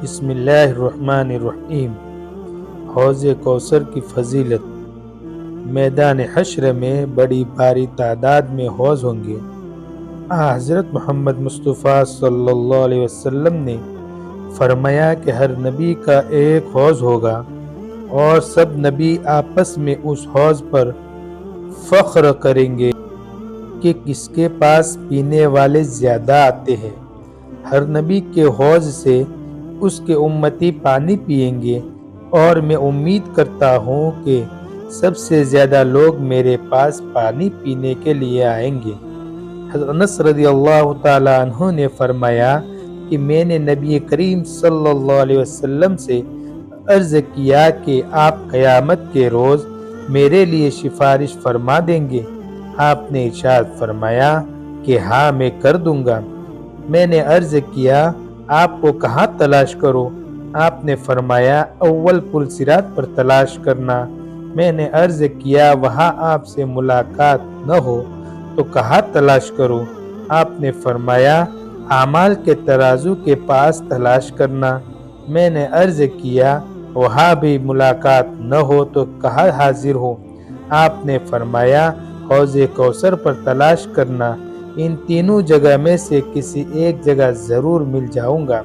بسم اللہ الرحمن الرحیم۔ حوض کوثر کی فضیلت۔ میدان حشر میں بڑی بھاری تعداد میں حوض ہوں گے۔ حضرت محمد مصطفیٰ صلی اللہ علیہ وسلم نے فرمایا کہ ہر نبی کا ایک حوض ہوگا اور سب نبی آپس میں اس حوض پر فخر کریں گے کہ کس کے پاس پینے والے زیادہ آتے ہیں۔ ہر نبی کے حوض سے اس کے امتی پانی پیئیں گے اور میں امید کرتا ہوں کہ سب سے زیادہ لوگ میرے پاس پانی پینے کے لیے آئیں گے۔ حضرت انس رضی اللہ تعالی عنہ نے فرمایا کہ میں نے نبی کریم صلی اللہ علیہ وسلم سے عرض کیا کہ آپ قیامت کے روز میرے لیے سفارش فرما دیں گے؟ آپ نے ارشاد فرمایا کہ ہاں میں کر دوں گا۔ میں نے عرض کیا آپ کو کہاں تلاش کرو؟ آپ نے فرمایا اول پل صراط پر تلاش کرنا۔ میں نے عرض کیا وہاں آپ سے ملاقات نہ ہو تو کہاں تلاش کرو؟ آپ نے فرمایا اعمال کے ترازو کے پاس تلاش کرنا۔ میں نے عرض کیا وہاں بھی ملاقات نہ ہو تو کہاں حاضر ہو؟ آپ نے فرمایا حوض کوثر پر تلاش کرنا۔ ان تینوں جگہ میں سے کسی ایک جگہ ضرور مل جاؤں گا۔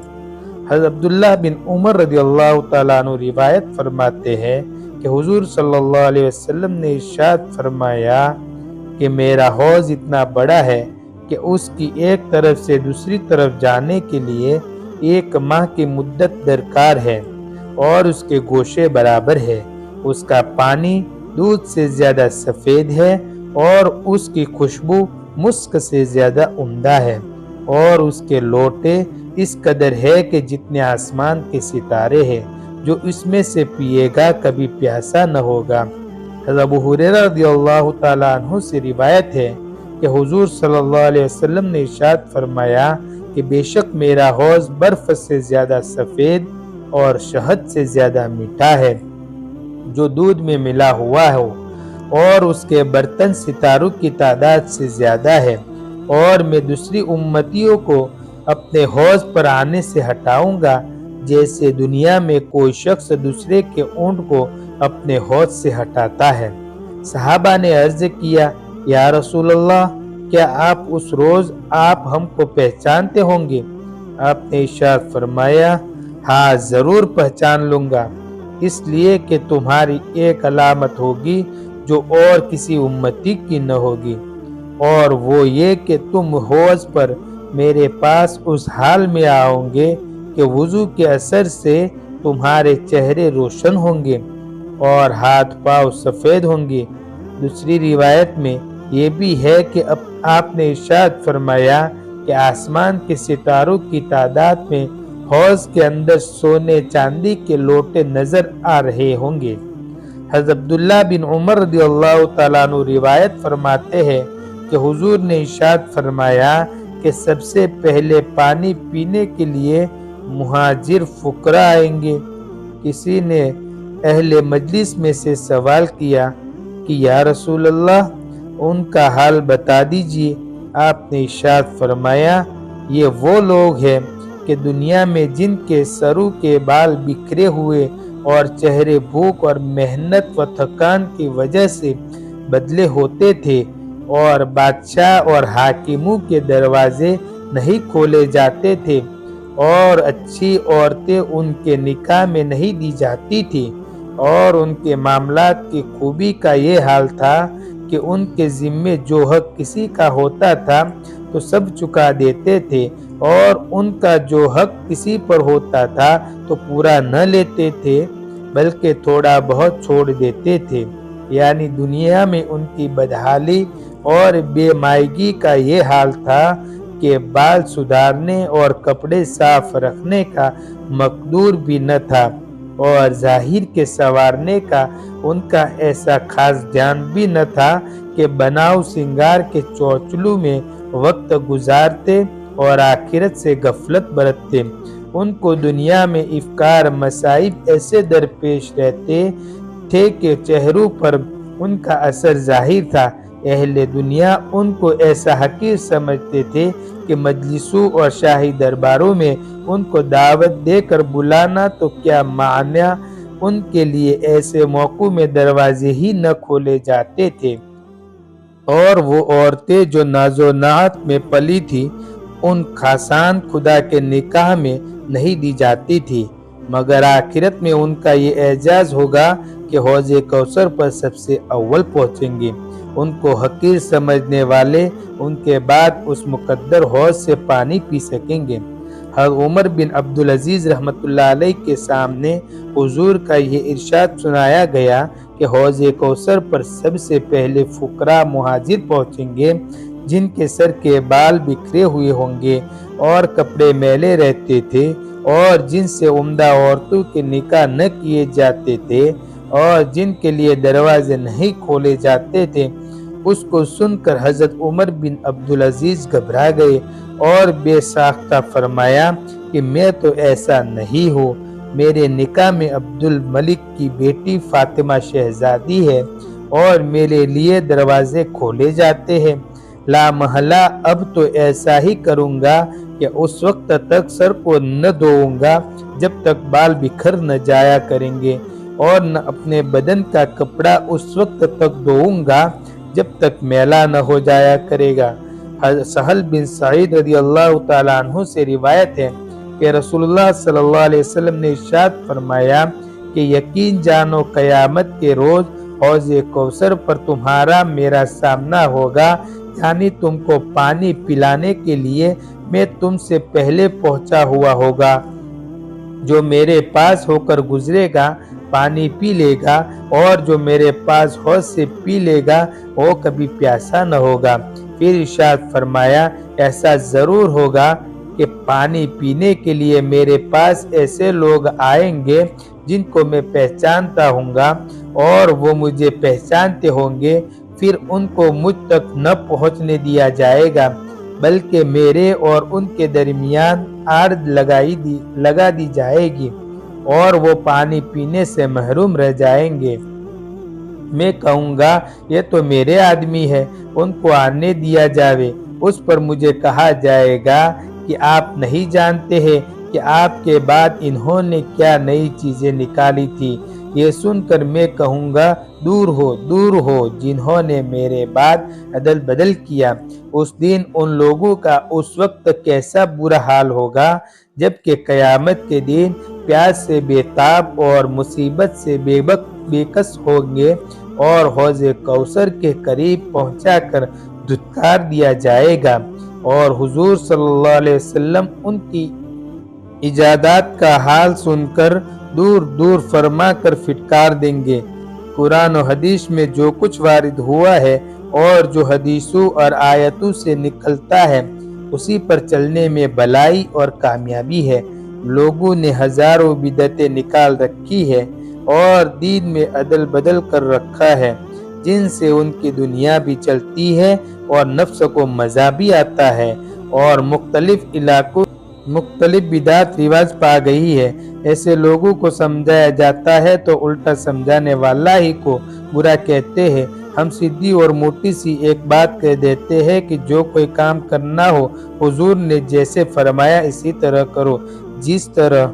حضرت عبداللہ بن عمر رضی اللہ تعالیٰ عنہ روایت فرماتے ہیں کہ حضور صلی اللہ علیہ وسلم نے ارشاد فرمایا کہ میرا حوض اتنا بڑا ہے کہ اس کی ایک طرف سے دوسری طرف جانے کے لیے 1 ماہ کی مدت درکار ہے اور اس کے گوشے برابر ہے۔ اس کا پانی دودھ سے زیادہ سفید ہے اور اس کی خوشبو مسک سے زیادہ عمدہ ہے اور اس کے لوٹے اس قدر ہے کہ جتنے آسمان کے ستارے ہیں۔ جو اس میں سے پیے گا کبھی پیاسا نہ ہوگا۔ حضرت ابو ہریرہ رضی اللہ تعالیٰ عنہ سے روایت ہے کہ حضور صلی اللہ علیہ وسلم نے ارشاد فرمایا کہ بے شک میرا حوض برف سے زیادہ سفید اور شہد سے زیادہ میٹھا ہے جو دودھ میں ملا ہوا ہو، اور اس کے برتن ستاروں کی تعداد سے زیادہ ہے، اور میں دوسری امتیوں کو اپنے حوض پر آنے سے ہٹاؤں گا جیسے دنیا میں کوئی شخص دوسرے کے اونٹ کو اپنے حوض سے ہٹاتا ہے۔ صحابہ نے عرض کیا یا رسول اللہ کیا آپ اس روز آپ ہم کو پہچانتے ہوں گے؟ آپ نے ارشاد فرمایا ہاں ضرور پہچان لوں گا، اس لیے کہ تمہاری ایک علامت ہوگی جو اور کسی امتی کی نہ ہوگی، اور وہ یہ کہ تم حوض پر میرے پاس اس حال میں آؤ گے کہ وضو کے اثر سے تمہارے چہرے روشن ہوں گے اور ہاتھ پاؤں سفید ہوں گے۔ دوسری روایت میں یہ بھی ہے کہ آپ نے ارشاد فرمایا کہ آسمان کے ستاروں کی تعداد میں حوض کے اندر سونے چاندی کے لوٹے نظر آ رہے ہوں گے۔ حضرت عبداللہ بن عمر رضی اللہ تعالیٰ عنہ روایت فرماتے ہیں کہ حضور نے ارشاد فرمایا کہ سب سے پہلے پانی پینے کے لیے مہاجر فقراء آئیں گے۔ کسی نے اہل مجلس میں سے سوال کیا کہ یا رسول اللہ ان کا حال بتا دیجیے۔ آپ نے ارشاد فرمایا یہ وہ لوگ ہیں کہ دنیا میں جن کے سروں کے بال بکھرے ہوئے اور چہرے بھوک اور محنت و تھکان کی وجہ سے بدلے ہوتے تھے، اور بادشاہ اور حاکموں کے دروازے نہیں کھولے جاتے تھے، اور اچھی عورتیں ان کے نکاح میں نہیں دی جاتی تھی، اور ان کے معاملات کی خوبی کا یہ حال تھا کہ ان کے ذمے جو حق کسی کا ہوتا تھا تو سب چکا دیتے تھے، اور ان کا جو حق کسی پر ہوتا تھا تو پورا نہ لیتے تھے بلکہ تھوڑا بہت چھوڑ دیتے تھے۔ یعنی دنیا میں ان کی بدحالی اور بے مائگی کا یہ حال تھا کہ بال سدھارنے اور کپڑے صاف رکھنے کا مقدور بھی نہ تھا، اور ظاہر کے سنوارنے کا ان کا ایسا خاص دھیان بھی نہ تھا کہ بناؤ سنگار کے چوچلوں میں وقت گزارتے اور آخرت سے غفلت برتتے۔ ان کو دنیا میں افکار مصائب ایسے درپیش رہتے تھے کہ چہروں پر ان کا اثر ظاہر تھا اہل دنیا ان کو ایسا حقیر سمجھتے تھے کہ مجلسوں اور شاہی درباروں میں ان کو دعوت دے کر بلانا تو کیا معنی، ان کے لیے ایسے موقعوں میں دروازے ہی نہ کھولے جاتے تھے، اور وہ عورتیں جو ناز و نعت میں پلی تھی ان خاصان خدا کے نکاح میں نہیں دی جاتی تھی، مگر آخرت میں ان کا یہ اعزاز ہوگا کہ حوض کوثر پر سب سے اول پہنچیں گے۔ ان کو حقیر سمجھنے والے ان کے بعد اس مقدر حوض سے پانی پی سکیں گے۔ حضرت عمر بن عبدالعزیز رحمۃ اللہ علیہ کے سامنے حضور کا یہ ارشاد سنایا گیا کہ حوض کوثر پر سب سے پہلے فقراء مہاجر پہنچیں گے، جن کے سر کے بال بکھرے ہوئے ہوں گے اور کپڑے میلے رہتے تھے، اور جن سے عمدہ عورتوں کے نکاح نہ کیے جاتے تھے اور جن کے لیے دروازے نہیں کھولے جاتے تھے۔ اس کو سن کر حضرت عمر بن عبدالعزیز گھبرا گئے اور بے ساختہ فرمایا کہ میں تو ایسا نہیں ہوں، میرے نکاح میں عبد الملک کی بیٹی فاطمہ شہزادی ہے اور میرے لیے دروازے کھولے جاتے ہیں۔ لا محالہ اب تو ایسا ہی کروں گا کہ اس وقت تک سر کو نہ دھوؤں گا جب تک بال بکھر نہ جایا کریں گے، اور نہ اپنے بدن کا کپڑا اس وقت تک دھوؤں گا جب تک میلا نہ ہو جایا کرے گا۔ سہل بن سعید رضی اللہ تعالیٰ عنہ سے روایت ہے کہ رسول اللہ صلی اللہ علیہ وسلم نے ارشاد فرمایا کہ یقین جانو قیامت کے روز حوض کوثر پر تمہارا میرا سامنا ہوگا، یعنی تم کو پانی پلانے کے لیے میں تم سے پہلے پہنچا ہوا ہوگا، جو میرے پاس ہو کر گزرے گا پانی پی لے گا، اور جو میرے پاس حوض سے پی لے گا وہ کبھی پیاسا نہ ہوگا۔ پھر ارشاد فرمایا ایسا ضرور ہوگا کہ پانی پینے کے لیے میرے پاس ایسے لوگ آئیں گے جن کو میں پہچانتا ہوں گا اور وہ مجھے پہچانتے ہوں گے، پھر ان کو مجھ تک نہ پہنچنے دیا جائے گا بلکہ میرے اور ان کے درمیان آڑ لگا دی جائے گی اور وہ پانی پینے سے محروم رہ جائیں گے۔ میں کہوں گا یہ تو میرے آدمی ہے، ان کو آنے دیا جاوے۔ اس پر مجھے کہا جائے گا کہ آپ نہیں جانتے ہیں کہ آپ کے بعد انہوں نے کیا نئی چیزیں نکالی تھی۔ یہ سن کر میں کہوں گا دور ہو جنہوں نے میرے بعد عدل بدل کیا۔ اس دن ان لوگوں کا اس وقت کیسا برا حال ہوگا جبکہ قیامت کے دن پیاس سے بے تاب اور مصیبت سے بے کس ہوں گے اور حوض کوثر کے قریب پہنچا کر دھتکار دیا جائے گا، اور حضور صلی اللہ علیہ وسلم ان کی ایجادات کا حال سن کر دور دور فرما کر فٹکار دیں گے۔ قرآن و حدیث میں جو کچھ وارد ہوا ہے اور جو حدیثوں اور آیتوں سے نکلتا ہے اسی پر چلنے میں بھلائی اور کامیابی ہے۔ لوگوں نے ہزاروں بدعتیں نکال رکھی ہے اور دین میں عدل بدل کر رکھا ہے، جن سے ان کی دنیا بھی چلتی ہے اور نفس کو مزہ بھی آتا ہے، اور مختلف علاقوں مختلف بدعت رواج پا گئی ہے۔ ایسے لوگوں کو سمجھایا جاتا ہے تو الٹا سمجھانے والا ہی کو برا کہتے ہیں۔ ہم سیدھی اور موٹی سی ایک بات کہہ دیتے ہیں کہ جو کوئی کام کرنا ہو حضور نے جیسے فرمایا اسی طرح کرو، جس طرح